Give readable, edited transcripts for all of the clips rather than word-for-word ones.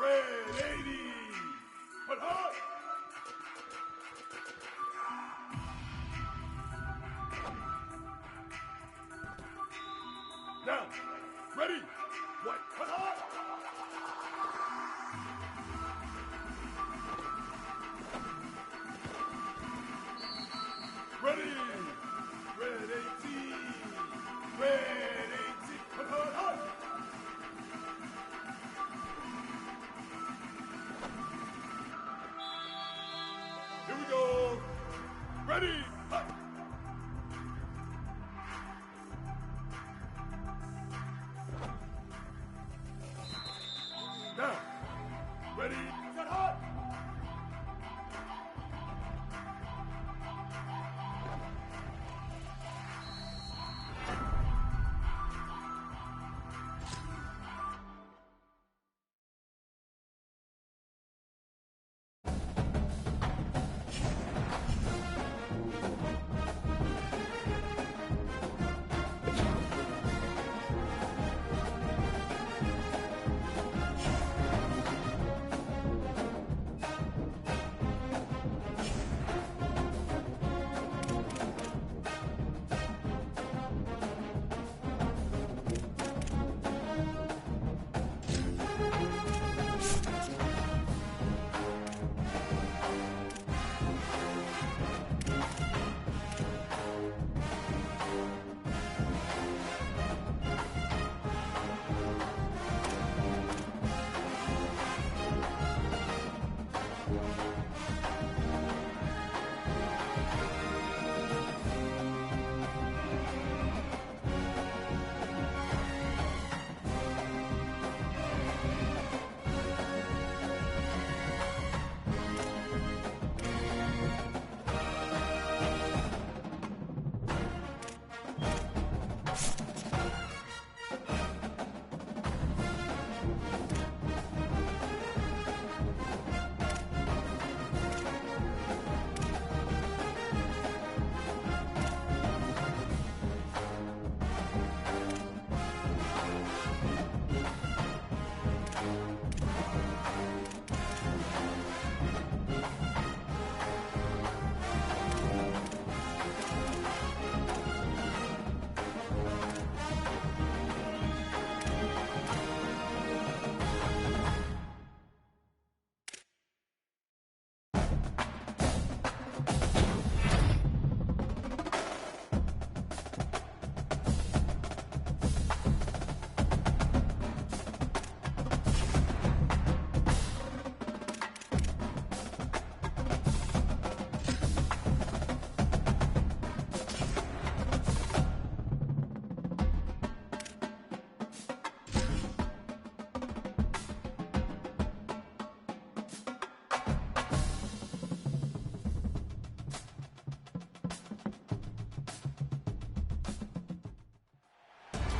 Red 80. But hot. Now, ready. White. But hot. Ready. Red 18. Red 18. But hot. Here we go. Ready. Hot. Now, ready, set, hot!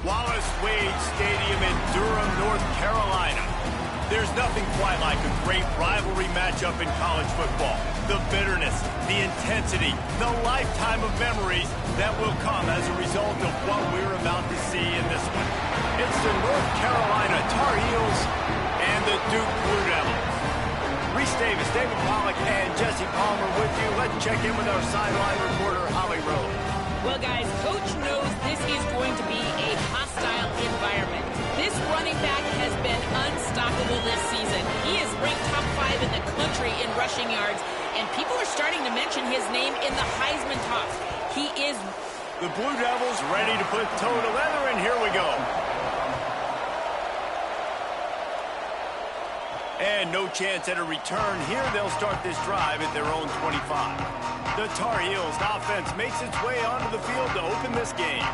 Wallace Wade Stadium in Durham, North Carolina. There's nothing quite like a great rivalry matchup in college football. The bitterness, the intensity, the lifetime of memories that will come as a result of what we're about to see in this one. It's the North Carolina Tar Heels and the Duke Blue Devils. Reese Davis, David Pollack, and Jesse Palmer with you. Let's check in with our sideline reporter, Holly Rowe. Well, guys, Coach knows this is going to be a hostile environment. This running back has been unstoppable this season. He is ranked top 5 in the country in rushing yards, and people are starting to mention his name in the Heisman talks. He is... The Blue Devils ready to put toe to leather, and here we go. And no chance at a return here. They'll start this drive at their own 25. The Tar Heels offense makes its way onto the field to open this game.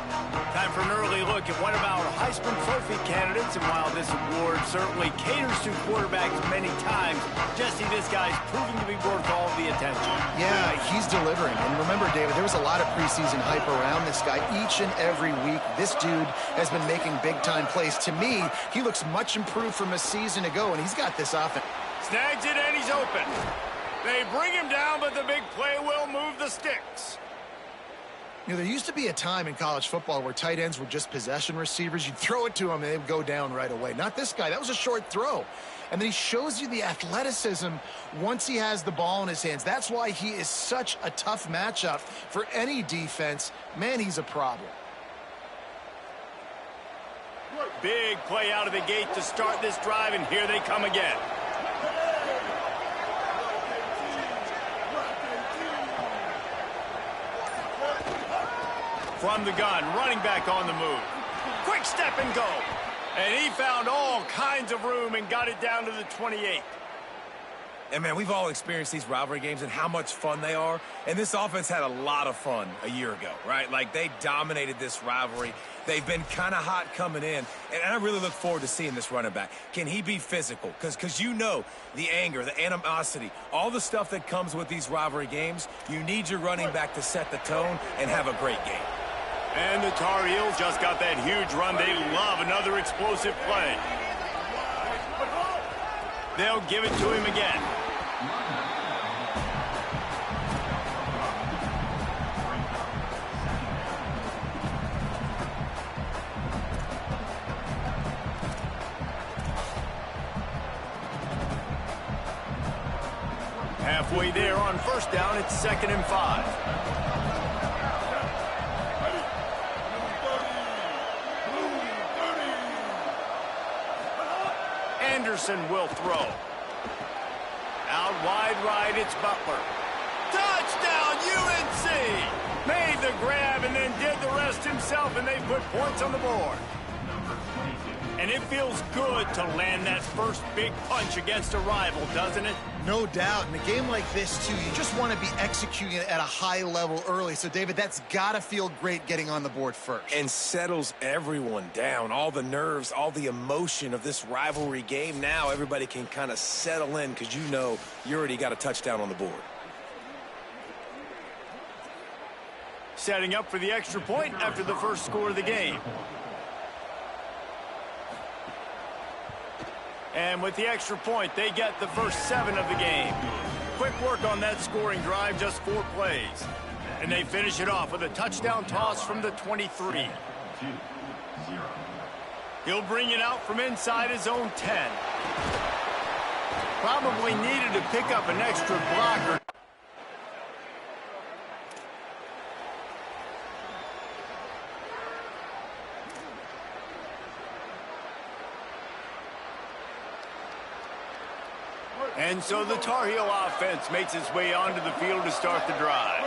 Time for an early look at one of our Heisman Trophy candidates, and while this award certainly caters to quarterbacks many times, Jesse, this guy's proving to be worth all the attention. Yeah, he's delivering. And remember, David, there was a lot of preseason hype around this guy each and every week. This dude has been making big-time plays. To me, he looks much improved from a season ago, and he's got this offense. Snags it, and he's open. They bring him down, but the big play will move the sticks. You know, there used to be a time in college football where tight ends were just possession receivers. You'd throw it to them and they'd go down right away. Not this guy. That was a short throw. And then he shows you the athleticism once he has the ball in his hands. That's why he is such a tough matchup for any defense. Man, he's a problem. Big play out of the gate to start this drive, and here they come again. From the gun, running back on the move. Quick step and go. And he found all kinds of room and got it down to the 28. And, man, we've all experienced these rivalry games and how much fun they are. And this offense had a lot of fun a year ago, right? Like, they dominated this rivalry. They've been kind of hot coming in. And I really look forward to seeing this running back. Can he be physical? Because you know the anger, the animosity, all the stuff that comes with these rivalry games, you need your running back to set the tone and have a great game. And the Tar Heels just got that huge run. They love another explosive play. They'll give it to him again. Halfway there on first down, it's 2nd and 5. Anderson will throw. Out wide right, it's Butler. Touchdown, UNC! Made the grab and then did the rest himself, and they put points on the board. And it feels good to land that first big punch against a rival, doesn't it? No doubt. In a game like this, too, you just want to be executing it at a high level early. So, David, that's got to feel great getting on the board first. And settles everyone down. All the nerves, all the emotion of this rivalry game. Now everybody can kind of settle in because you know you already got a touchdown on the board. Setting up for the extra point after the first score of the game. And with the extra point, they get the first 7 of the game. Quick work on that scoring drive, just 4 plays. And they finish it off with a touchdown toss from the 23. He'll bring it out from inside his own 10. Probably needed to pick up an extra blocker. And so the Tar Heel offense makes its way onto the field to start the drive.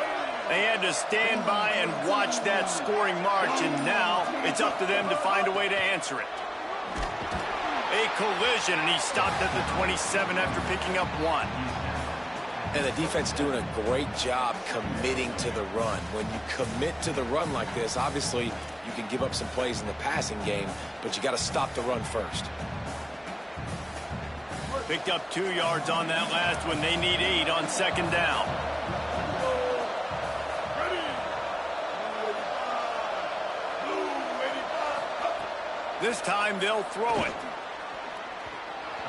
They had to stand by and watch that scoring march, and now it's up to them to find a way to answer it. A collision, and he stopped at the 27 after picking up 1. And the defense doing a great job committing to the run. When you commit to the run like this, obviously you can give up some plays in the passing game, but you got to stop the run first. Picked up 2 yards on that last one. They need 8 on 2nd down. This time they'll throw it.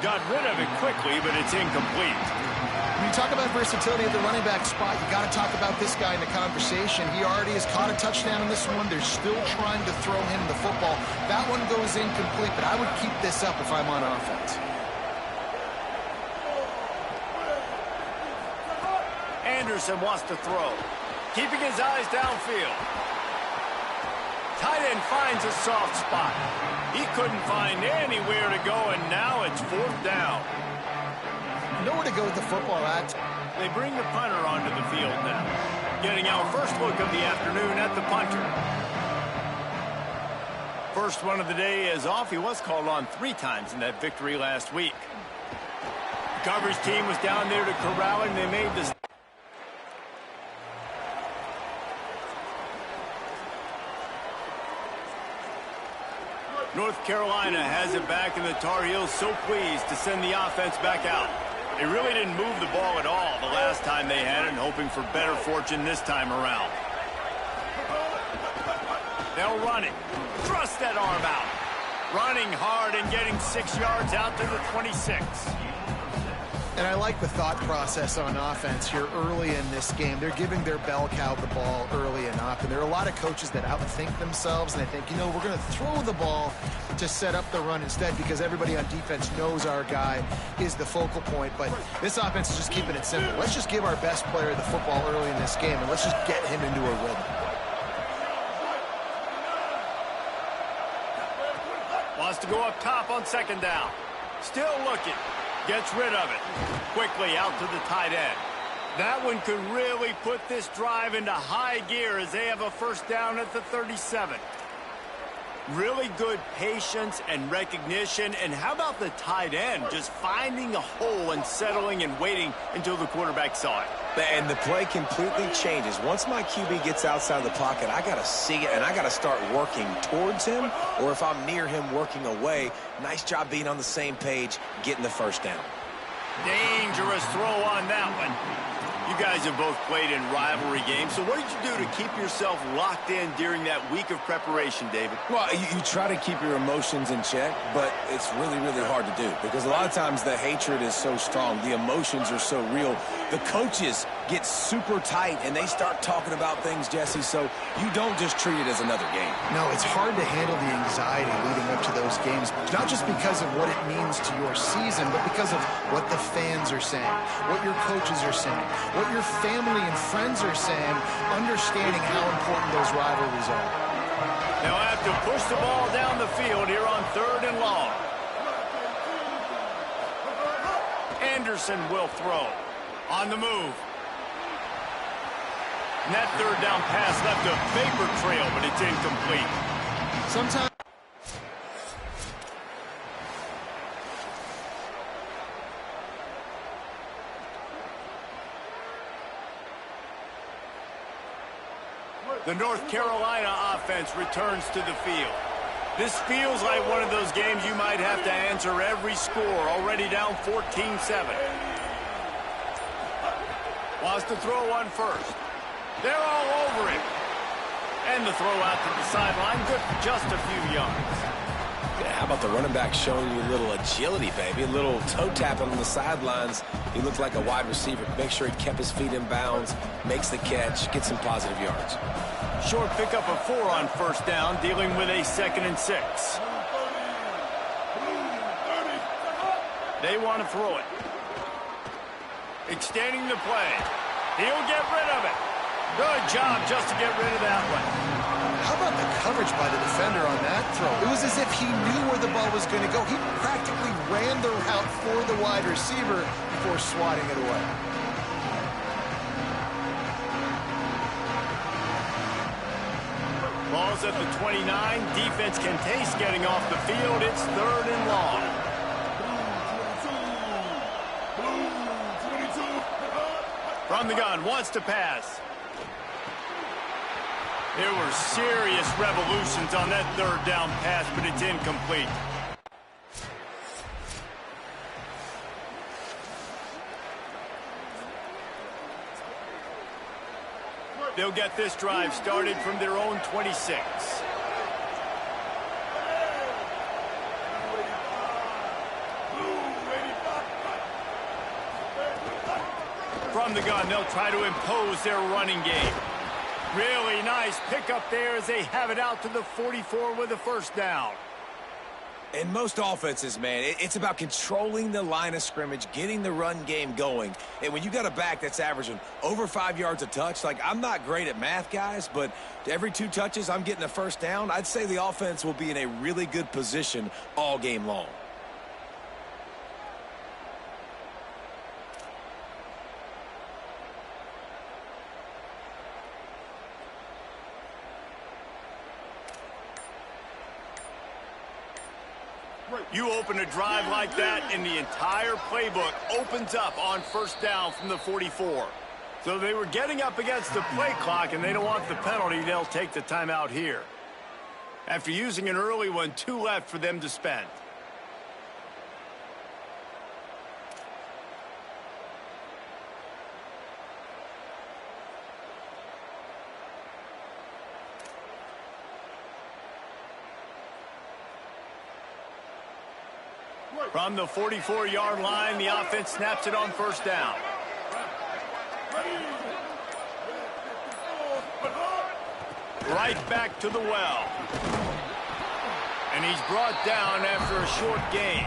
Got rid of it quickly, but it's incomplete. When you talk about versatility at the running back spot, you got to talk about this guy in the conversation. He already has caught a touchdown in this one. They're still trying to throw him the football. That one goes incomplete, but I would keep this up if I'm on offense. Anderson wants to throw, keeping his eyes downfield. Tight end finds a soft spot. He couldn't find anywhere to go, and now it's 4th down. Nowhere to go with the football at. They bring the punter onto the field now, getting our first look of the afternoon at the punter. First one of the day is off. He was called on 3 times in that victory last week. The coverage team was down there to corral him. They made this. North Carolina has it back, and the Tar Heels so pleased to send the offense back out. They really didn't move the ball at all the last time they had it, and hoping for better fortune this time around. They'll run it. Thrust that arm out. Running hard and getting 6 yards out to the 26. And I like the thought process on offense here early in this game. They're giving their bell cow the ball early enough. And there are a lot of coaches that outthink themselves. And they think, we're going to throw the ball to set up the run instead because everybody on defense knows our guy is the focal point. But this offense is just keeping it simple. Let's just give our best player the football early in this game, and let's just get him into a rhythm. Wants to go up top on second down. Still looking. Gets rid of it. Quickly out to the tight end. That one could really put this drive into high gear as they have a first down at the 37. Really good patience and recognition. And how about the tight end just finding a hole and settling and waiting until the quarterback saw it? And the play completely changes. Once my QB gets outside the pocket, I got to see it, and I got to start working towards him, or if I'm near him, working away. Nice job being on the same page, getting the first down. Dangerous throw on that one. You guys have both played in rivalry games, so what did you do to keep yourself locked in during that week of preparation, David? Well, you try to keep your emotions in check, but it's really, really hard to do because a lot of times the hatred is so strong. The emotions are so real. The coaches get super tight, and they start talking about things, Jesse, so you don't just treat it as another game. No, it's hard to handle the anxiety leading up to those games, not just because of what it means to your season, but because of what the fans are saying, what your coaches are saying, what your family and friends are saying, understanding how important those rivalries are. They'll have to push the ball down the field here on 3rd and long. Anderson will throw. On the move. And that 3rd down pass left a vapor trail, but it's incomplete. Sometimes the North Carolina offense returns to the field. This feels like one of those games you might have to answer every score, already down 14-7. Wants to throw on first. They're all over him. And the throw out to the sideline, good for just a few yards. Yeah, how about the running back showing you a little agility, baby? A little toe tapping on the sidelines. He looked like a wide receiver. Make sure he kept his feet in bounds, makes the catch, gets some positive yards. Short pickup of 4 on first down, dealing with a 2nd and 6. They want to throw it. Extending the play. He'll get rid of it. Good job just to get rid of that one. how about the coverage by the defender on that throw? It was as if he knew where the ball was going to go. He practically ran the route for the wide receiver before swatting it away. Ball's at the 29. Defense can taste getting off the field. It's 3rd and long. From the gun, wants to pass. There were serious revolutions on that 3rd down pass, but it's incomplete. They'll get this drive started from their own 26. From the gun, they'll try to impose their running game. Really nice pickup there as they have it out to the 44 with a 1st down. In most offenses, man, it's about controlling the line of scrimmage, getting the run game going. And when you got a back that's averaging over 5 yards a touch, like, I'm not great at math, guys, but every 2 touches, I'm getting a 1st down. I'd say the offense will be in a really good position all game long. You open a drive like that, and the entire playbook opens up on 1st down from the 44. So they were getting up against the play clock, and they don't want the penalty. They'll take the timeout here. After using an early one, 2 left for them to spend. From the 44-yard line, the offense snaps it on first down. Right back to the well. And he's brought down after a short gain.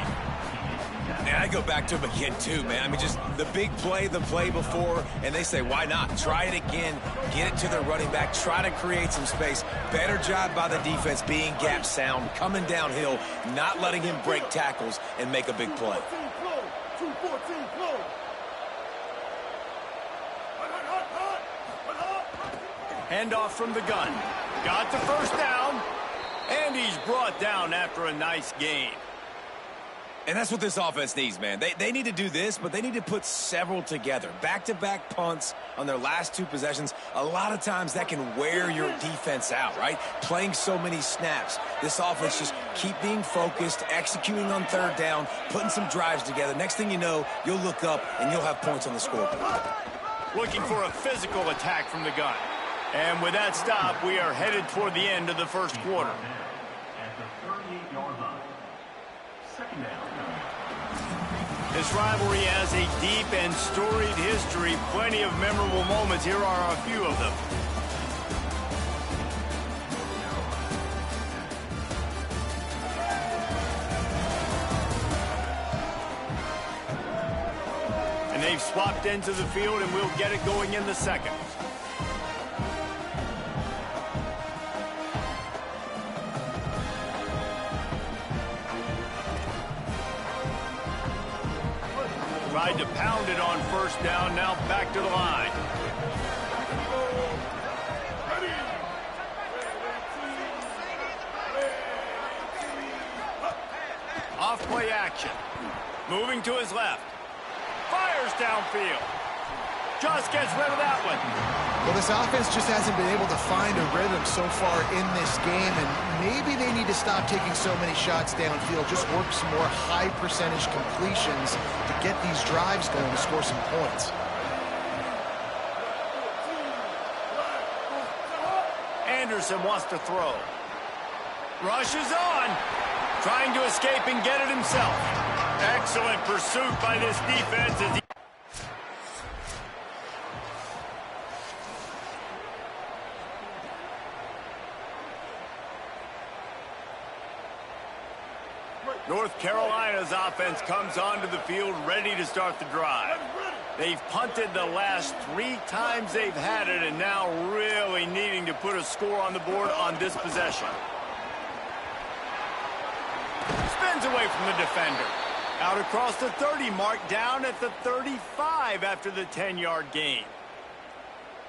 And I go back to him again, too, man. I mean, just the big play, the play before, and they say, why not? Try it again, get it to the running back, try to create some space. Better job by the defense being gap sound, coming downhill, not letting him break tackles and make a big play. 2-14 close. Handoff from the gun. Got the first down, and he's brought down after a nice gain. And that's what this offense needs, man. They need to do this, but they need to put several together. Back-to-back punts on their last two possessions. A lot of times that can wear your defense out, right? Playing so many snaps. This offense just keep being focused, executing on third down, putting some drives together. Next thing you know, you'll look up and you'll have points on the scoreboard. Looking for a physical attack from the gun. And with that stop, we are headed toward the end of the first quarter. At the 38-yard line. Second down. This rivalry has a deep and storied history. Plenty of memorable moments. Here are a few of them. And they've swapped into the field, and we'll get it going in the second. Tried to pound it on first down, now back to the line. Off play action. Moving to his left. Fires downfield. Just gets rid of that one. Well, this offense just hasn't been able to find a rhythm so far in this game, and maybe they need to stop taking so many shots downfield, just work some more high percentage completions to get these drives going to score some points. Anderson wants to throw. Rushes on. Trying to escape and get it himself. Excellent pursuit by this defense as he North Carolina's offense comes onto the field ready to start the drive. They've punted the last 3 times they've had it, and now really needing to put a score on the board on this possession. Spins away from the defender. Out across the 30 mark, down at the 35 after the 10-yard gain.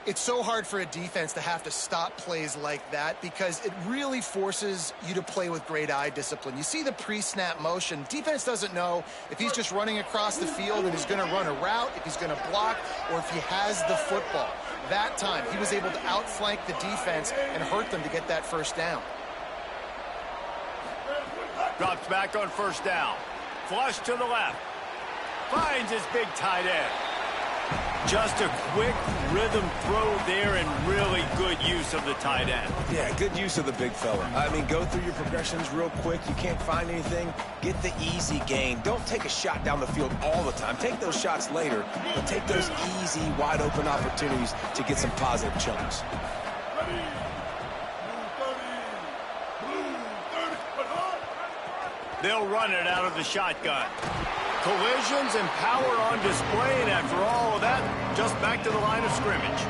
It's so hard for a defense to have to stop plays like that because it really forces you to play with great eye discipline. You see the pre-snap motion. Defense doesn't know if he's just running across the field and he's going to run a route, if he's going to block, or if he has the football. That time, he was able to outflank the defense and hurt them to get that first down. Drops back on first down. Flush to the left. Finds his big tight end. Just a quick rhythm throw there and really good use of the tight end. Yeah, good use of the big fella. I mean, go through your progressions real quick. You can't find anything. Get the easy gain. Don't take a shot down the field all the time. Take those shots later, but take those easy, wide-open opportunities to get some positive chunks. They'll run it out of the shotgun. Collisions and power on display, and after all of that, just back to the line of scrimmage.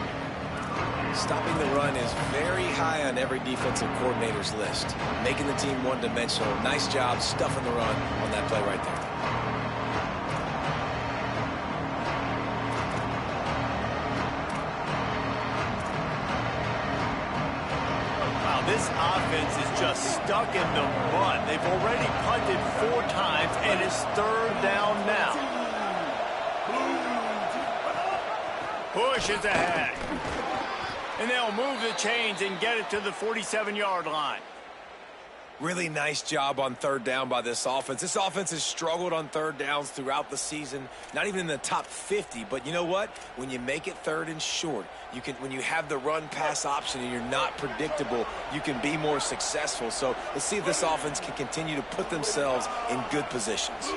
Stopping the run is very high on every defensive coordinator's list. Making the team one-dimensional. Nice job stuffing the run on that play right there. This offense is just stuck in the mud. They've already punted 4 times, and it's third down now. Pushes ahead. And they'll move the chains and get it to the 47-yard line. Really nice job on third down by this offense. This offense has struggled on third downs throughout the season, not even in the top 50. But you know what? When you make it third and short, when you have the run-pass option and you're not predictable, you can be more successful. So let's see if this offense can continue to put themselves in good positions.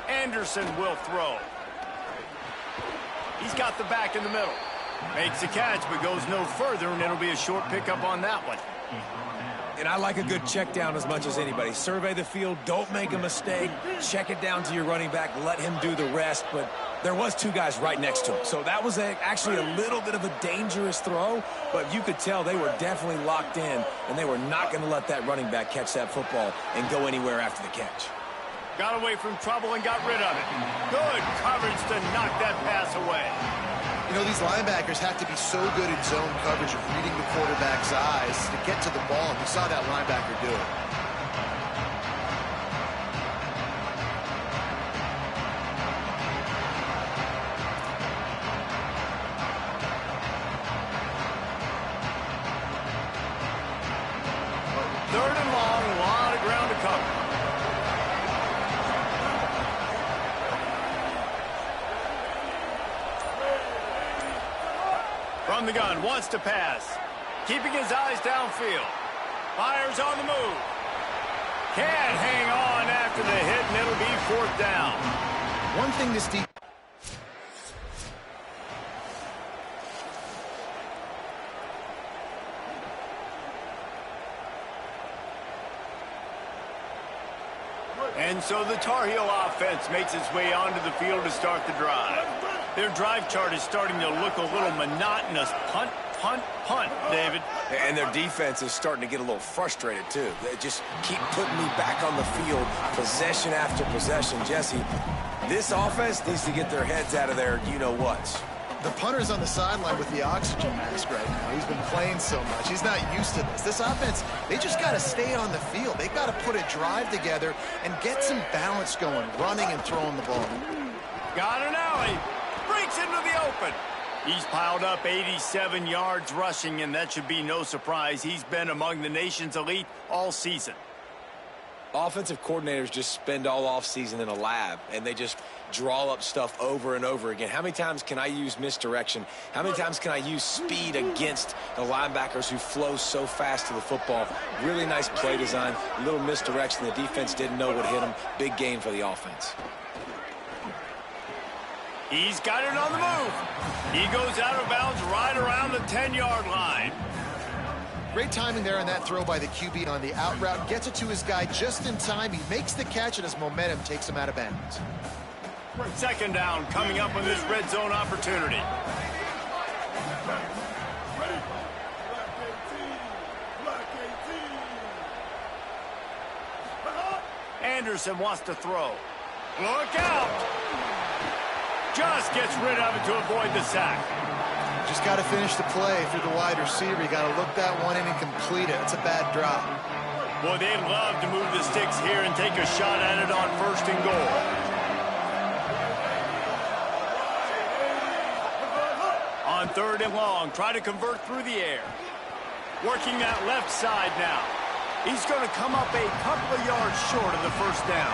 Anderson will throw. He's got the back in the middle. Makes the catch, but goes no further, and it'll be a short pickup on that one. And I like a good check down as much as anybody. Survey the field, don't make a mistake, check it down to your running back, let him do the rest. But there was two guys right next to him. So that was actually a little bit of a dangerous throw, but you could tell they were definitely locked in, and they were not going to let that running back catch that football and go anywhere after the catch. Got away from trouble and got rid of it. Good coverage to knock that pass away. You know, these linebackers have to be so good in zone coverage of reading the quarterback's eyes to get to the ball. And we saw that linebacker do it. Third and long, a lot of ground to cover. From the gun, wants to pass. Keeping his eyes downfield. Fires on the move. Can't hang on after the hit, and it'll be fourth down. One thing this defense... And so the Tar Heel offense makes its way onto the field to start the drive. Their drive chart is starting to look a little monotonous. Punt, punt, punt, David. And their defense is starting to get a little frustrated, too. They just keep putting me back on the field, possession after possession. Jesse, this offense needs to get their heads out of their you-know-whats. The punter's on the sideline with the oxygen mask right now. He's been playing so much. He's not used to this. This offense, they just got to stay on the field. They got to put a drive together and get some balance going, running and throwing the ball. Got an alley. Breaks into the open. He's piled up 87 yards rushing, and that should be no surprise. He's been among the nation's elite all season. Offensive coordinators just spend all offseason in a lab, and they just draw up stuff over and over again. How many times can I use misdirection? How many times can I use speed against the linebackers who flow so fast to the football? Really nice play design, a little misdirection. The defense didn't know what hit them. Big gain for the offense. He's got it on the move. He goes out of bounds right around the 10-yard line. Great timing there on that throw by the QB on the out route. Gets it to his guy just in time. He makes the catch, and his momentum takes him out of bounds. Second down coming up on this red zone opportunity. Anderson wants to throw. Look out! Just gets rid of it to avoid the sack. Just got to finish the play. If you're the wide receiver, you got to look that one in and complete it. It's a bad drop. Boy, they'd love to move the sticks here and take a shot at it on first and goal. On third and long, try to convert through the air. Working that left side now. He's going to come up a couple of yards short of the first down.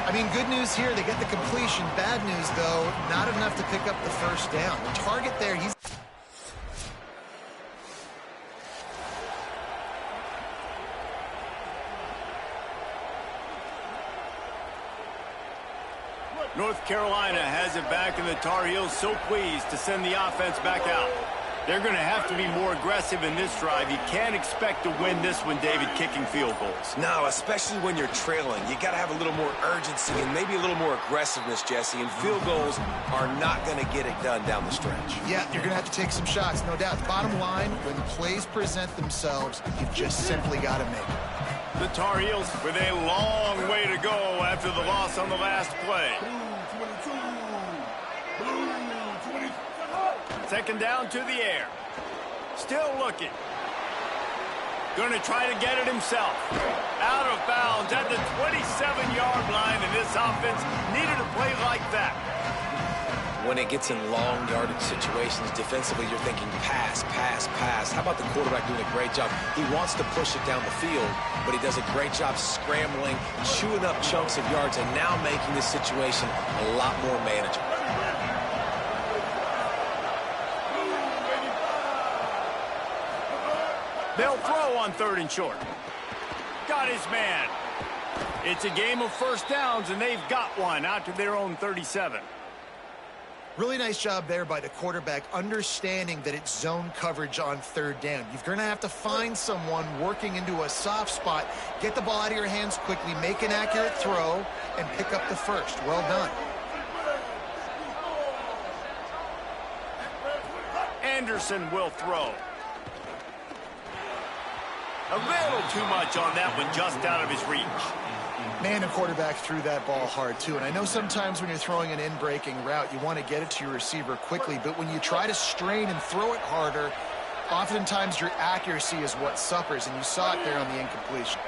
I mean, good news here, they get the completion. Bad news, though, not enough to pick up the first down. The target there, he's... North Carolina has it back, and the Tar Heels so pleased to send the offense back out. They're going to have to be more aggressive in this drive. You can't expect to win this one, David, kicking field goals. No, especially when you're trailing. You got to have a little more urgency and maybe a little more aggressiveness, Jesse. And field goals are not going to get it done down the stretch. Yeah, you're going to have to take some shots, no doubt. Bottom line, when plays present themselves, you've just simply got to make it. The Tar Heels with a long way to go after the loss on the last play. Second down to the air. Still looking. Going to try to get it himself. Out of bounds at the 27-yard line, and this offense needed a play like that. when it gets in long yardage situations, defensively, you're thinking pass, pass, pass. How about the quarterback doing a great job? He wants to push it down the field, but he does a great job scrambling, chewing up chunks of yards, and now making this situation a lot more manageable. They'll throw on 3rd and short. Got his man. It's a game of first downs, and they've got one out to their own 37. Really nice job there by the quarterback, understanding that it's zone coverage on 3rd down. You're going to have to find someone working into a soft spot, get the ball out of your hands quickly, make an accurate throw, and pick up the first. Well done. Anderson will throw. A little too much on that one, just out of his reach. Man, the quarterback threw that ball hard, too. And I know sometimes when you're throwing an in-breaking route, you want to get it to your receiver quickly. But when you try to strain and throw it harder, oftentimes your accuracy is what suffers. And you saw it there on the incompletion.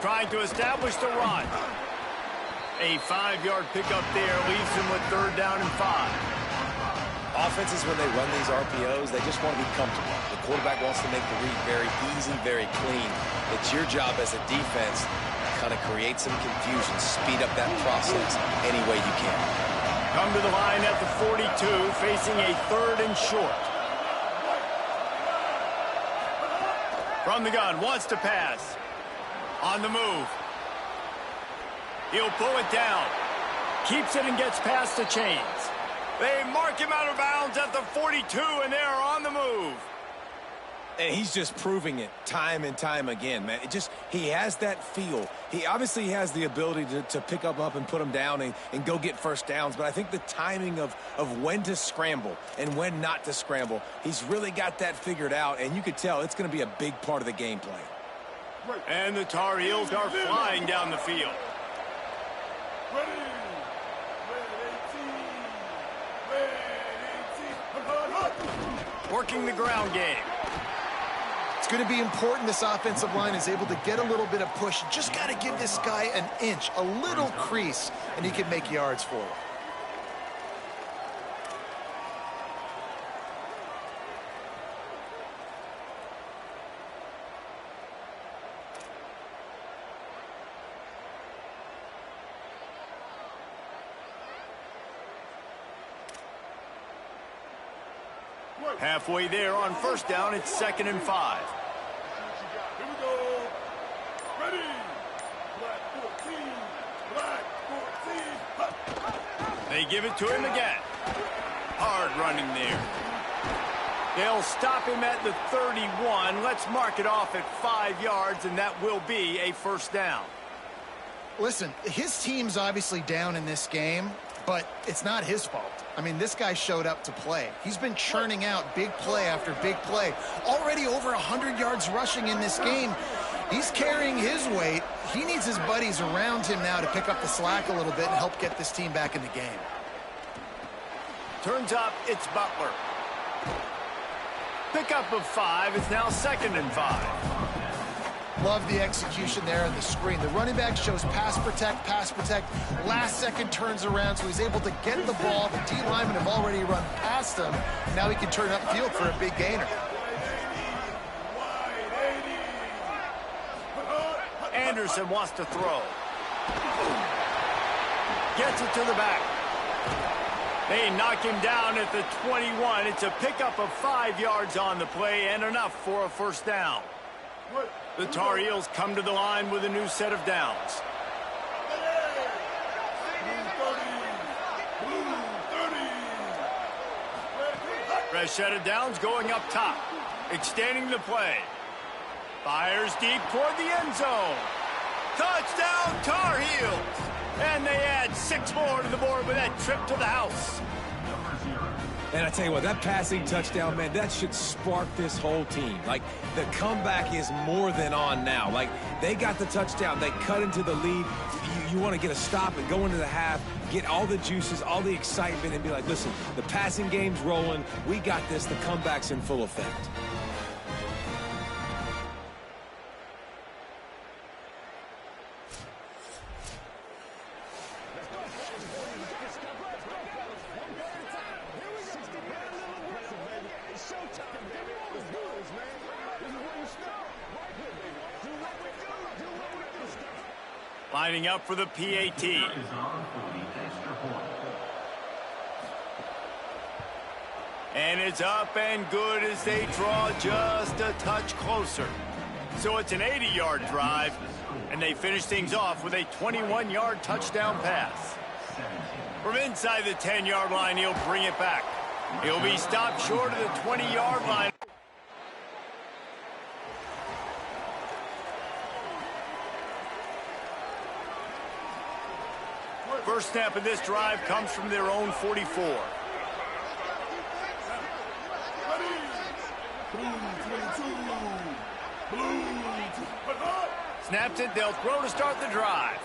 Trying to establish the run. A 5-yard pickup there leaves him with 3rd down and 5. Offenses, when they run these RPOs, they just want to be comfortable. The quarterback wants to make the read very easy, very clean. It's your job as a defense to kind of create some confusion, speed up that process any way you can. Come to the line at the 42, facing a 3rd and short. From the gun, wants to pass. On the move. He'll pull it down. Keeps it and gets past the chains. They mark him out of bounds at the 42, and they're on the move. And he's just proving it time and time again, man. He has that feel. He obviously has the ability to pick up and put them down and go get first downs. But I think the timing of when to scramble and when not to scramble, he's really got that figured out. And you could tell it's going to be a big part of the game plan. And the Tar Heels are flying down the field. Working the ground game. It's going to be important this offensive line is able to get a little bit of push. Just got to give this guy an inch, a little crease, and he can make yards for it. Halfway there on 1st down, it's 2nd and 5. Here we go. Ready. Black 14. Black 14. They give it to him again. Hard running there. They'll stop him at the 31. Let's mark it off at 5 yards, and that will be a 1st down. Listen, his team's obviously down in this game, but it's not his fault. I mean, this guy showed up to play. He's been churning out big play after big play. Already over 100 yards rushing in this game. He's carrying his weight. He needs his buddies around him now to pick up the slack a little bit and help get this team back in the game. Turns up, it's Butler. Pickup of 5 is now 2nd and 5. Love the execution there on the screen. The running back shows pass protect, last second turns around, so he's able to get the ball. The D linemen have already run past him. Now he can turn upfield for a big gainer. Anderson wants to throw. Gets it to the back. They knock him down at the 21. It's a pickup of 5 yards on the play and enough for a 1st down. The Tar Heels come to the line with a new set of downs. Fresh set of downs going up top. Extending the play. Fires deep toward the end zone. Touchdown, Tar Heels! And they add 6 more to the board with that trip to the house. And I tell you what, that passing touchdown, man, that should spark this whole team. Like, the comeback is more than on now. Like, they got the touchdown. They cut into the lead. You want to get a stop and go into the half, get all the juices, all the excitement, and be like, listen, the passing game's rolling. We got this. The comeback's in full effect. Lining up for the PAT. Is on for the extra point. And it's up and good as they draw just a touch closer. So it's an 80-yard drive, and they finish things off with a 21-yard touchdown pass. From inside the 10-yard line, he'll bring it back. He'll be stopped short of the 20-yard line. First snap of this drive comes from their own 44. Snaps it, they'll throw to start the drive.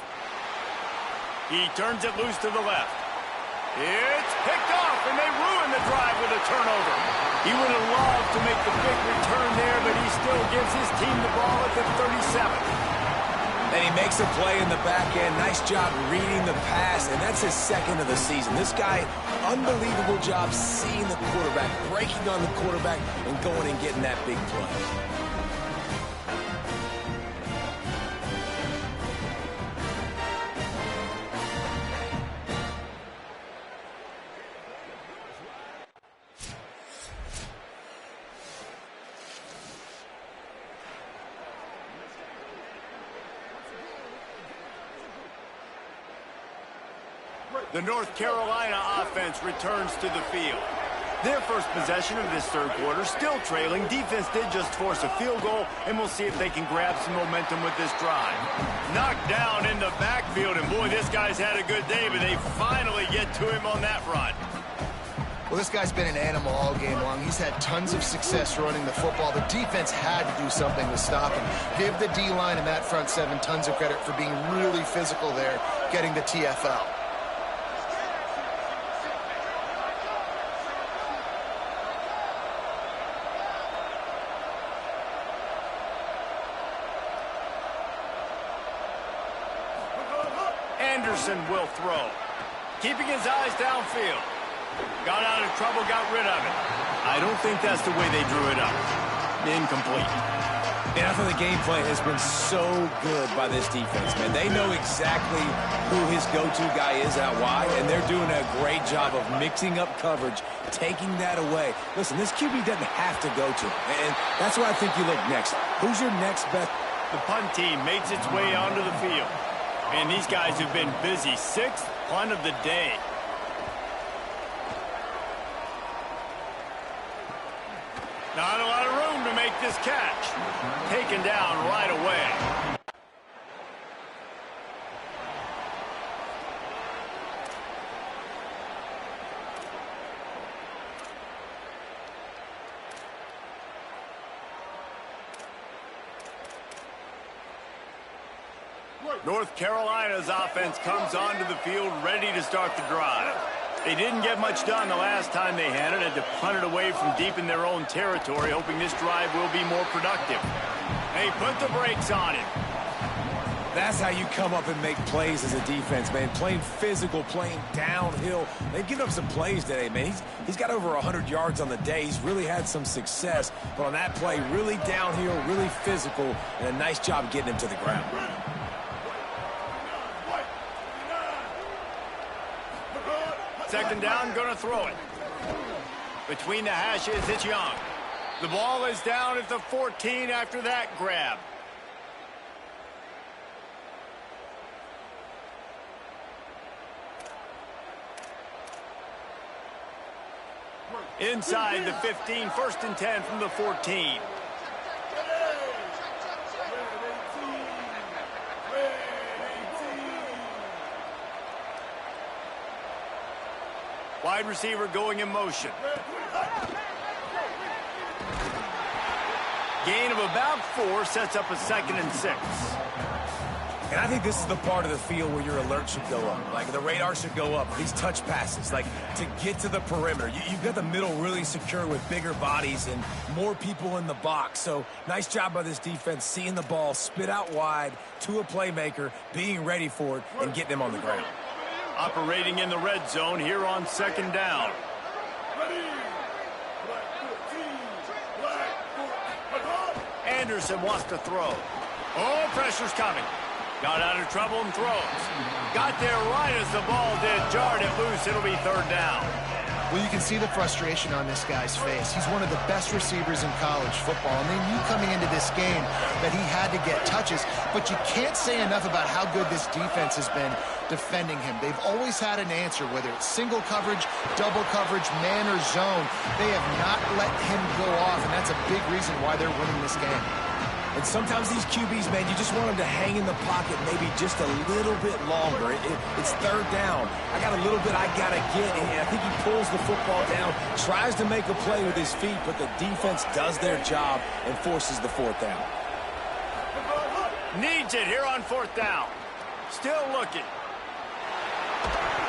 He turns it loose to the left. It's picked off, and they ruin the drive with a turnover. He would have loved to make the big return there, but he still gives his team the ball at the 37. And he makes a play in the back end. Nice job reading the pass, and that's his second of the season. This guy, unbelievable job seeing the quarterback, breaking on the quarterback, and going and getting that big play. The North Carolina offense returns to the field. Their first possession of this third quarter, still trailing. Defense did just force a field goal, and we'll see if they can grab some momentum with this drive. Knocked down in the backfield, and boy, this guy's had a good day, but they finally get to him on that run. Well, this guy's been an animal all game long. He's had tons of success running the football. The defense had to do something to stop him. Give the D-line and that front seven tons of credit for being really physical there, getting the TFL. Anderson will throw. Keeping his eyes downfield. Got out of trouble, got rid of it. I don't think that's the way they drew it up. Incomplete. And I thought the game plan has been so good by this defense, man. They know exactly who his go-to guy is out wide, and they're doing a great job of mixing up coverage, taking that away. Listen, this QB doesn't have to go to him, and that's why I think you look next. Who's your next best? The punt team makes its way onto the field. And these guys have been busy. Sixth punt of the day. Not a lot of room to make this catch. Taken down right away. North Carolina's offense comes onto the field ready to start the drive. They didn't get much done the last time they had it. Had to punt it away from deep in their own territory, hoping this drive will be more productive. They put the brakes on it. That's how you come up and make plays as a defense, man. Playing physical, playing downhill. They've given up some plays today, man. He's got over 100 yards on the day. He's really had some success. But on that play, really downhill, really physical, and a nice job getting him to the ground. Second down, gonna throw it. Between the hashes, it's Young. The ball is down at the 14 after that grab. Inside the 15, first and 10 from the 14. Wide receiver going in motion. Gain of about 4 sets up a 2nd and 6. And I think this is the part of the field where your alert should go up. Like, the radar should go up. These touch passes, like, to get to the perimeter. You've got the middle really secure with bigger bodies and more people in the box. So, nice job by this defense, seeing the ball, spit out wide to a playmaker, being ready for it, and getting him on the ground. Operating in the red zone here on 2nd down. Anderson wants to throw. Oh, pressure's coming. Got out of trouble and throws. Got there right as the ball did. Jarred it loose. It'll be third down. Well, you can see the frustration on this guy's face. He's one of the best receivers in college football, and they knew coming into this game that he had to get touches, but you can't say enough about how good this defense has been defending him. They've always had an answer, whether it's single coverage, double coverage, man or zone. They have not let him go off, and that's a big reason why they're winning this game. And sometimes these QBs, man, you just want them to hang in the pocket maybe just a little bit longer. It's third down. I got a little bit I got to get, and I think he pulls the football down, tries to make a play with his feet, but the defense does their job and forces the fourth down. Needs it here on fourth down. Still looking.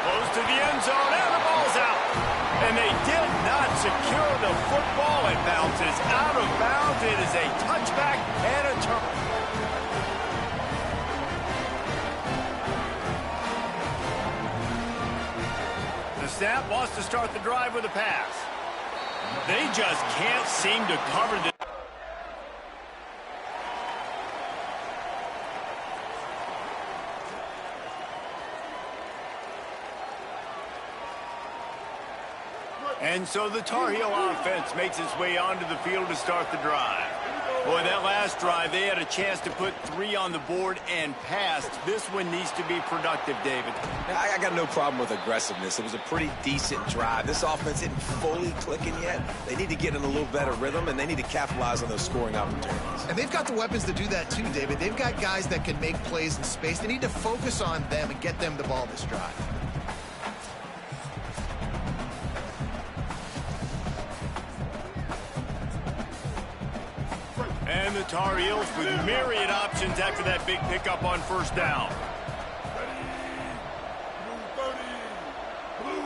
Close to the end zone, and the ball's out. And they did not secure the football. It bounces out of bounds. It is a touchback and a turn. The snap wants to start the drive with a pass. They just can't seem to cover this. And so the Tar Heel offense makes its way onto the field to start the drive. Boy, that last drive, they had a chance to put 3 on the board and passed. This one needs to be productive, David. I got no problem with aggressiveness. It was a pretty decent drive. This offense isn't fully clicking yet. They need to get in a little better rhythm, and they need to capitalize on those scoring opportunities. And they've got the weapons to do that too, David. They've got guys that can make plays in space. They need to focus on them and get them the ball this drive. And the Tar Heels with myriad options after that big pickup on first down. Blue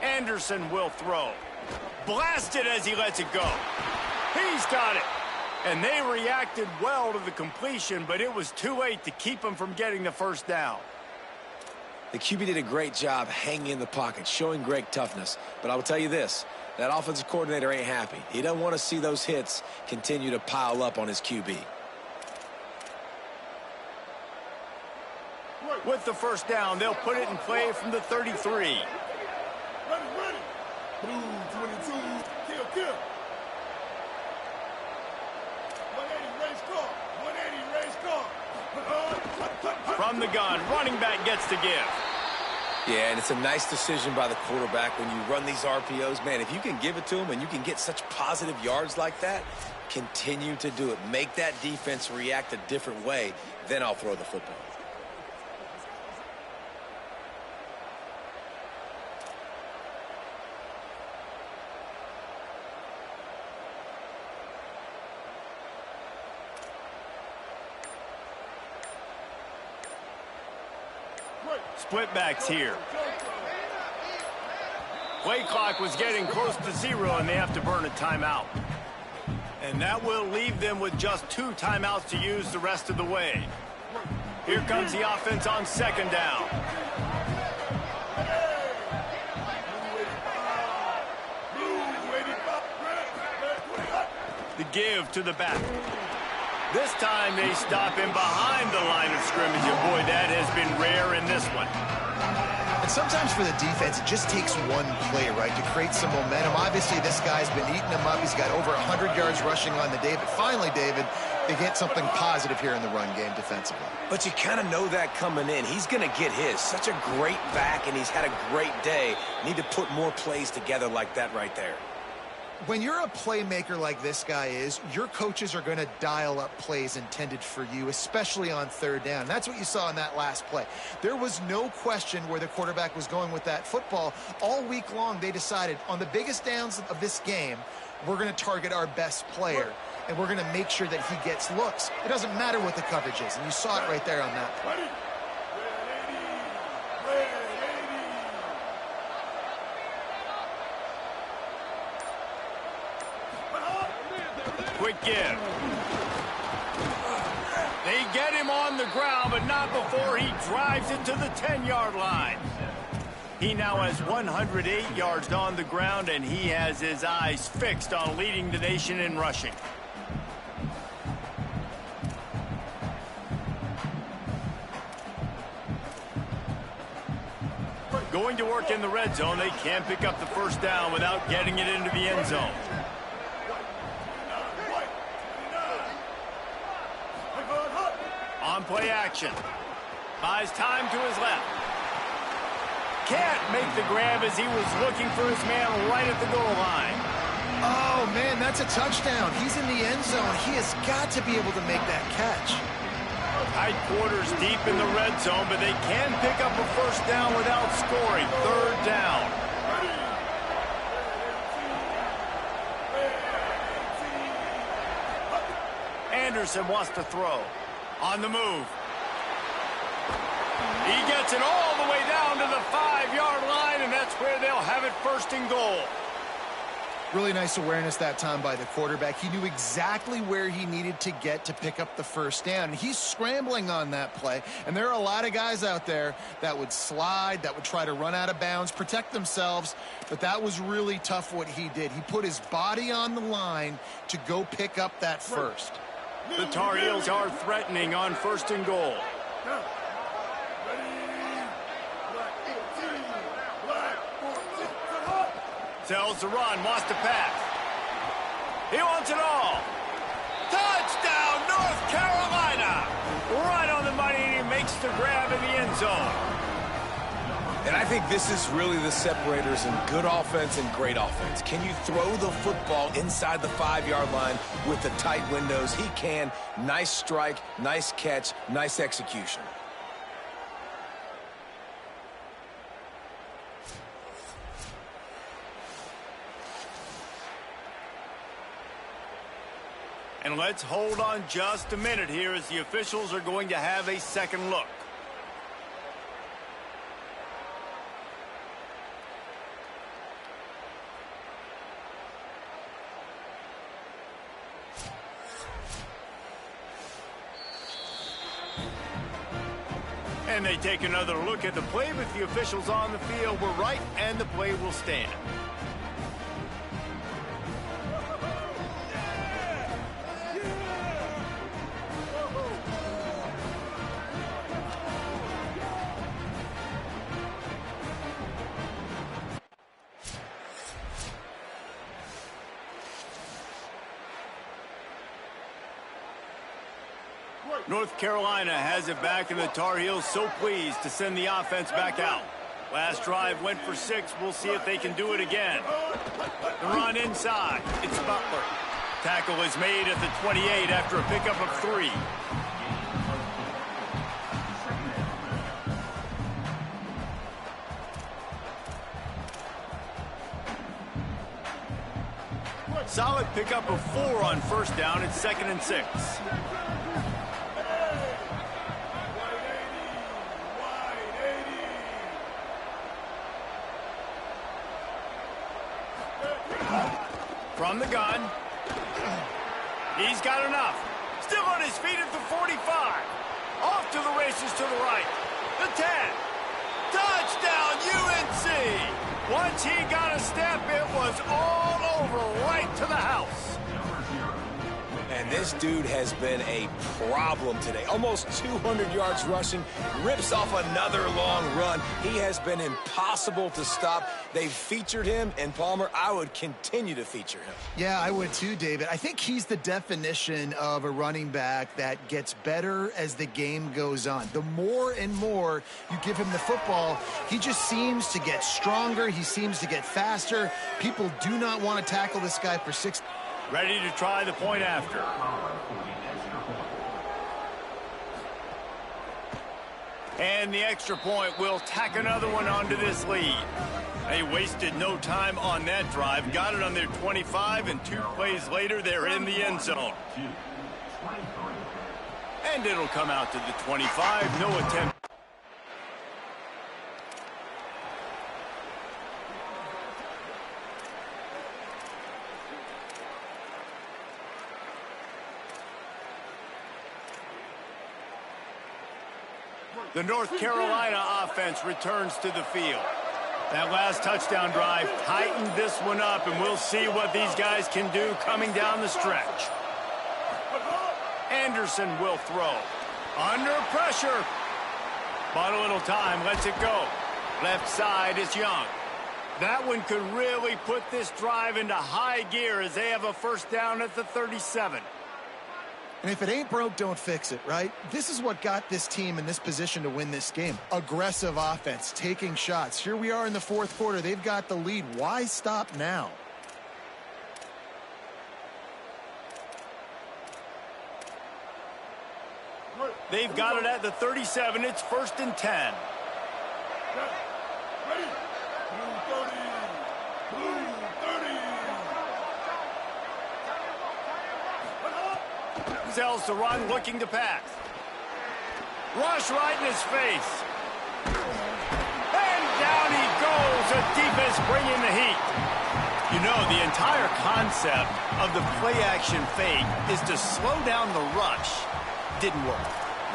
30. Anderson will throw. Blasted as he lets it go. He's got it. And they reacted well to the completion, but it was too late to keep him from getting the first down. The QB did a great job hanging in the pocket, showing great toughness. But I will tell you this, that offensive coordinator ain't happy. He doesn't want to see those hits continue to pile up on his QB. With the first down, they'll put it in play from the 33. Ready. Blue 22. Kill. 180 race car. 180 race car. From the gun, running back gets to give. Yeah, and it's a nice decision by the quarterback when you run these RPOs. Man, if you can give it to him and you can get such positive yards like that, continue to do it. Make that defense react a different way, then I'll throw the football. Split backs here. Play clock was getting close to 0, and they have to burn a timeout. And that will leave them with just 2 timeouts to use the rest of the way. Here comes the offense on second down. The give to the back. This time they stop him behind the line of scrimmage, and boy, that has been rare in this one. And sometimes for the defense, it just takes one play, right, to create some momentum. Obviously, this guy's been eating them up. He's got over 100 yards rushing on the day. But finally, David, they get something positive here in the run game defensively. But you kind of know that coming in. He's going to get his. Such a great back, and he's had a great day. Need to put more plays together like that right there. When you're a playmaker like this guy is, your coaches are going to dial up plays intended for you, especially on third down. And that's what you saw in that last play. There was no question where the quarterback was going with that football. All week long, they decided on the biggest downs of this game, we're going to target our best player, and we're going to make sure that he gets looks. It doesn't matter what the coverage is, and you saw it right there on that play. Quick give. They get him on the ground, but not before he drives it to the 10-yard line. He now has 108 yards on the ground, and he has his eyes fixed on leading the nation in rushing. Going to work in the red zone, they can't pick up the first down without getting it into the end zone. On play action. Buys time to his left. Can't make the grab as he was looking for his man right at the goal line. Oh, man, that's a touchdown. He's in the end zone. He has got to be able to make that catch. Tight quarters deep in the red zone, but they can pick up a first down without scoring. Third down. Anderson wants to throw. On the move. He gets it all the way down to the 5-yard line, and that's where they'll have it first and goal. Really nice awareness that time by the quarterback. He knew exactly where he needed to get to pick up the first down. He's scrambling on that play, and there are a lot of guys out there that would slide, that would try to run out of bounds, protect themselves, but that was really tough what he did. He put his body on the line to go pick up that first. The Tar Heels are threatening on first and goal. Tells the run, wants to pass. He wants it all. Touchdown, North Carolina! Right on the money, and he makes the grab in the end zone. And I think this is really the separators in good offense and great offense. Can you throw the football inside the 5-yard line with the tight windows? He can. Nice strike, nice catch, nice execution. And let's hold on just a minute here as the officials are going to have a second look. And they take another look at the play, but the officials on the field were right, and the play will stand. North Carolina has it back, and the Tar Heels so pleased to send the offense back out. Last drive went for 6. We'll see if they can do it again. The run inside. It's Butler. Tackle is made at the 28 after a pickup of 3. Solid pickup of 4 on first down. It's 2nd and 6. From the gun. He's got enough. Still on his feet at the 45. Off to the races to the right. The 10. Touchdown, UNC. Once he got a step, it was all over right to the house. And this dude has been a problem today. Almost 200 yards rushing, rips off another long run. He has been impossible to stop. They've featured him, and Palmer, I would continue to feature him. Yeah, I would too, David. I think he's the definition of a running back that gets better as the game goes on. The more and more you give him the football, he just seems to get stronger. He seems to get faster. People do not want to tackle this guy for 6. Ready to try the point after. And the extra point will tack another one onto this lead. They wasted no time on that drive. Got it on their 25, and 2 plays later, they're in the end zone. And it'll come out to the 25. No attempt. The North Carolina offense returns to the field. That last touchdown drive tightened this one up, and we'll see what these guys can do coming down the stretch. Anderson will throw. Under pressure. But a little time, lets it go. Left side is Young. That one could really put this drive into high gear as they have a first down at the 37. And if it ain't broke, don't fix it, right? This is what got this team in this position to win this game. Aggressive offense, taking shots. Here we are in the fourth quarter. They've got the lead. Why stop now? They've got it at the 37. It's 1st and 10. Ready? Blue 30. Blue 30. Sells to run, looking to pass. Rush right in his face. And down he goes. The defense bringing the heat. You know, the entire concept of the play-action fake is to slow down the rush. Didn't work.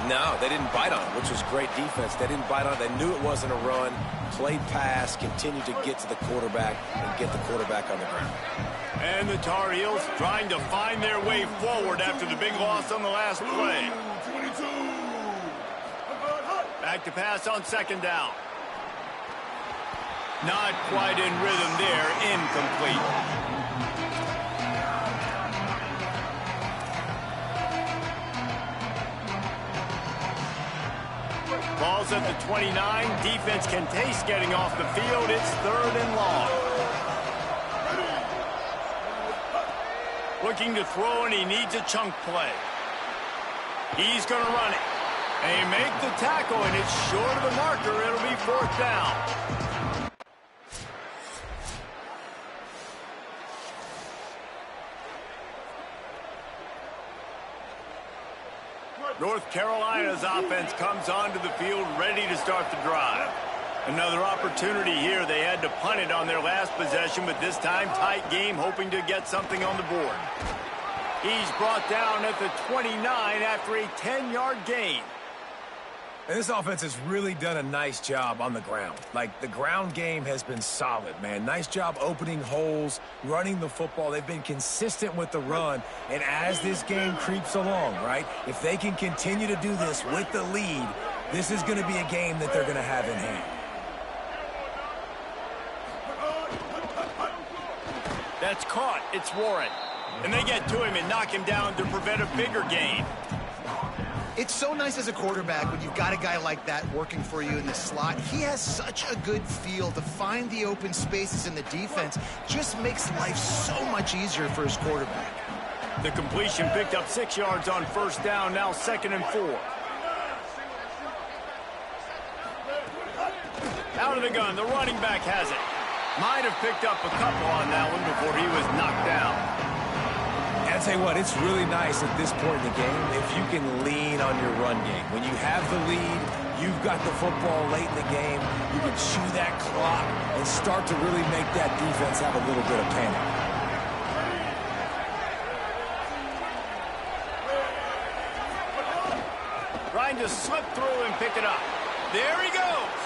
No, they didn't bite on it, which was great defense. They didn't bite on it. They knew it wasn't a run, played pass, continued to get to the quarterback and get the quarterback on the ground. And the Tar Heels trying to find their way forward after the big loss on the last play. 22. Back to pass on 2nd down. Not quite in rhythm there, incomplete. Ball's at the 29. Defense can taste getting off the field. It's 3rd and long. Looking to throw, and he needs a chunk play. He's going to run it. They make the tackle, and it's short of the marker. It'll be 4th down. North Carolina's offense comes onto the field ready to start the drive. Another opportunity here. They had to punt it on their last possession, but this time tight game, hoping to get something on the board. He's brought down at the 29 after a 10-yard gain. And this offense has really done a nice job on the ground. Like, the ground game has been solid, man. Nice job opening holes, running the football. They've been consistent with the run. And as this game creeps along, right, if they can continue to do this with the lead, this is going to be a game that they're going to have in hand. That's caught. It's Warren. And they get to him and knock him down to prevent a bigger gain. It's so nice as a quarterback when you've got a guy like that working for you in the slot. He has such a good feel to find the open spaces in the defense. Just makes life so much easier for his quarterback. The completion picked up 6 yards on 1st down, now 2nd and 4. Out of the gun, the running back has it. Might have picked up a couple on that one before he was knocked down. I'll tell you what, it's really nice at this point in the game if you can lean on your run game. When you have the lead, you've got the football late in the game, you can chew that clock and start to really make that defense have a little bit of panic. Trying to slip through and pick it up. There he goes.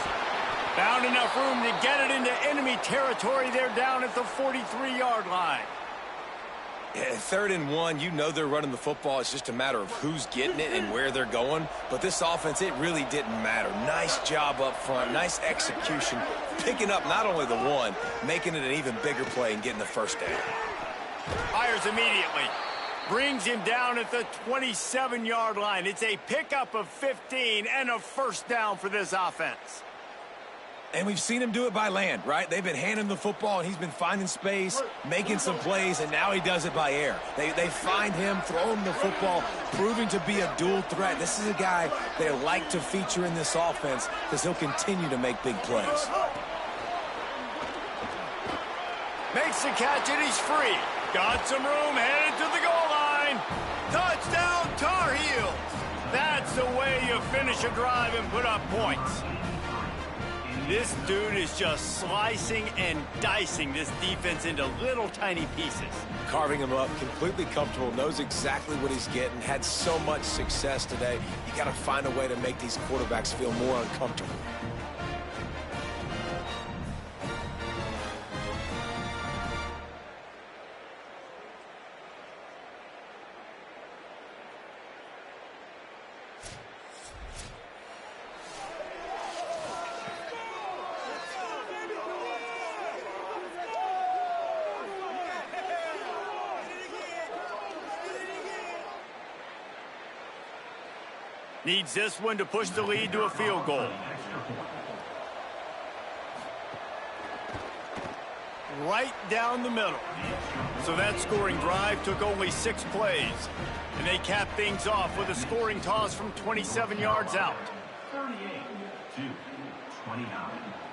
Found enough room to get it into enemy territory. They're down at the 43-yard line. Yeah, 3rd and 1, you know they're running the football. It's just a matter of who's getting it and where they're going. But this offense, it really didn't matter. Nice job up front, nice execution, picking up not only the one, making it an even bigger play and getting the first down. Fires immediately. Brings him down at the 27-yard line. It's a pickup of 15 and a first down for this offense. And we've seen him do it by land, right? They've been handing the football, and he's been finding space, making some plays, and now he does it by air. They find him, throw him the football, proving to be a dual threat. This is a guy they like to feature in this offense because he'll continue to make big plays. Makes the catch, and he's free. Got some room, headed to the goal line. Touchdown, Tar Heels. That's the way you finish a drive and put up points. This dude is just slicing and dicing this defense into little tiny pieces. Carving him up, completely comfortable, knows exactly what he's getting, had so much success today. You got to find a way to make these quarterbacks feel more uncomfortable. Needs this one to push the lead to a field goal. Right down the middle. So that scoring drive took only 6 plays. And they capped things off with a scoring toss from 27 yards out. 38-29.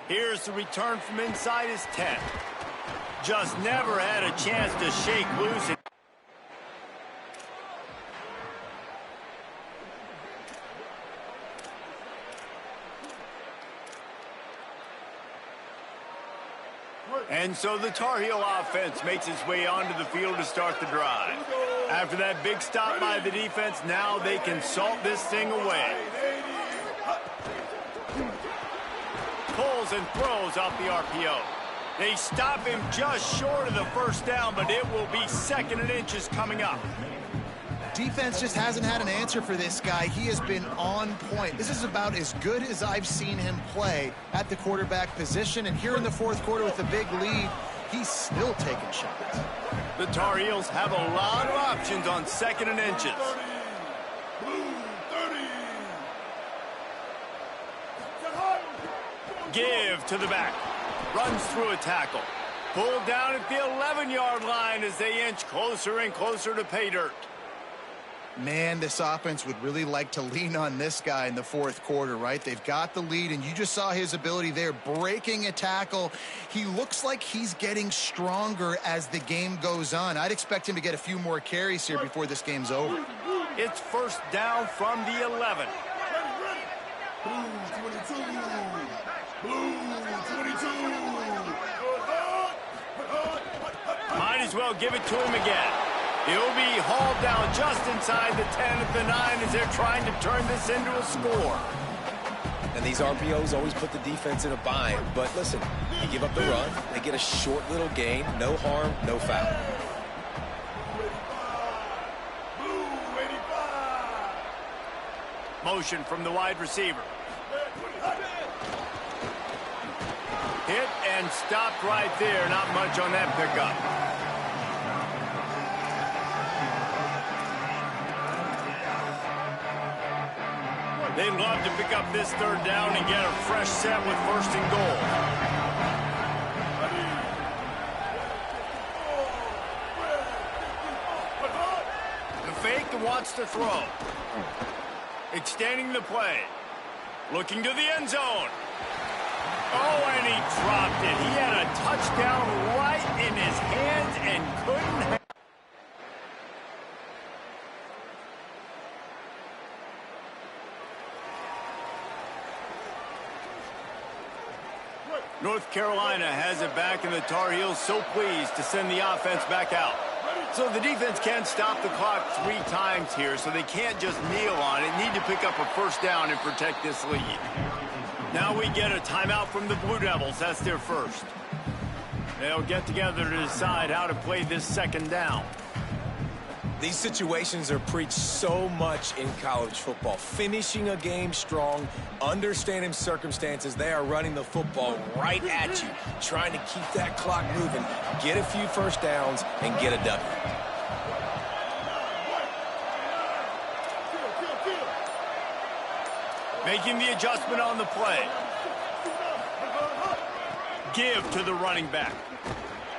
Here's the return from inside his 10. Just never had a chance to shake loose. And so the Tar Heel offense makes its way onto the field to start the drive. After that big stop by the defense, now they can salt this thing away. Pulls and throws off the RPO. They stop him just short of the first down, but it will be 2nd and inches coming up. Defense just hasn't had an answer for this guy. He has been on point. This is about as good as I've seen him play at the quarterback position. And here in the 4th quarter with the big lead, he's still taking shots. The Tar Heels have a lot of options on 2nd and inches. Give to the back. Runs through a tackle. Pulled down at the 11-yard line as they inch closer and closer to pay dirt. Man, this offense would really like to lean on this guy in the 4th quarter, right? They've got the lead, and you just saw his ability there, breaking a tackle. He looks like he's getting stronger as the game goes on. I'd expect him to get a few more carries here before this game's over. It's 1st down from the 11. Blue 22. Blue 22. Might as well give it to him again. He'll be hauled down just inside the 10 at the 9 as they're trying to turn this into a score. And these RPOs always put the defense in a bind. But listen, you give up the run, they get a short little gain, no harm, no foul. Blue 85. Motion from the wide receiver. Hit and stopped right there. Not much on that pickup. They'd love to pick up this 3rd down and get a fresh set with 1st and goal. The fake and wants to throw. Extending the play. Looking to the end zone. Oh, and he dropped it. He had a touchdown right in his hands and couldn't. North Carolina has it back, and the Tar Heels so pleased to send the offense back out. So the defense can't stop the clock 3 times here, so they can't just kneel on it. Need to pick up a 1st down and protect this lead. Now we get a timeout from the Blue Devils. That's their first. They'll get together to decide how to play this 2nd down. These situations are preached so much in college football. Finishing a game strong, understanding circumstances. They are running the football right at you, trying to keep that clock moving, get a few 1st downs, and get a W. Making the adjustment on the play. Give to the running back.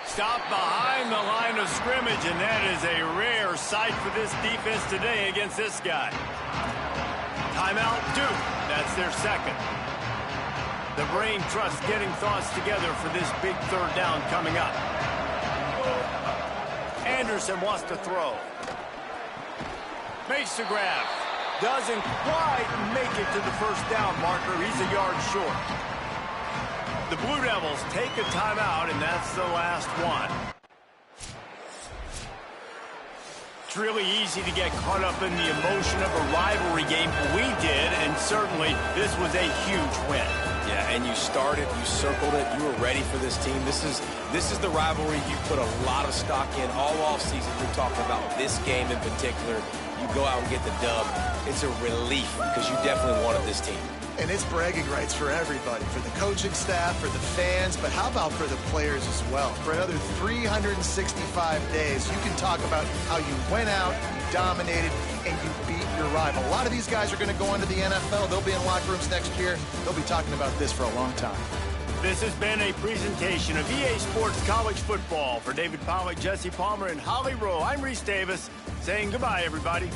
Stop behind the line of scrimmage, and that is a rare sight for this defense today against this guy. Timeout, Duke. That's their 2nd. The brain trust getting thoughts together for this big 3rd down coming up. Anderson wants to throw. Makes the grab. Doesn't quite make it to the 1st down marker. He's a yard short. The Blue Devils take a timeout, and that's the last one. It's really easy to get caught up in the emotion of a rivalry game. We did, and certainly this was a huge win. Yeah, and you started, you circled it, you were ready for this team. This is the rivalry you put a lot of stock in all offseason. You're talking about this game in particular. You go out and get the dub. It's a relief because you definitely wanted this team. And it's bragging rights for everybody, for the coaching staff, for the fans, but how about for the players as well? For another 365 days, you can talk about how you went out, dominated, and you beat your rival. A lot of these guys are going to go into the NFL. They'll be in locker rooms next year. They'll be talking about this for a long time. This has been a presentation of EA Sports College Football. For David Pollack, Jesse Palmer, and Holly Rowe, I'm Reese Davis saying goodbye, everybody.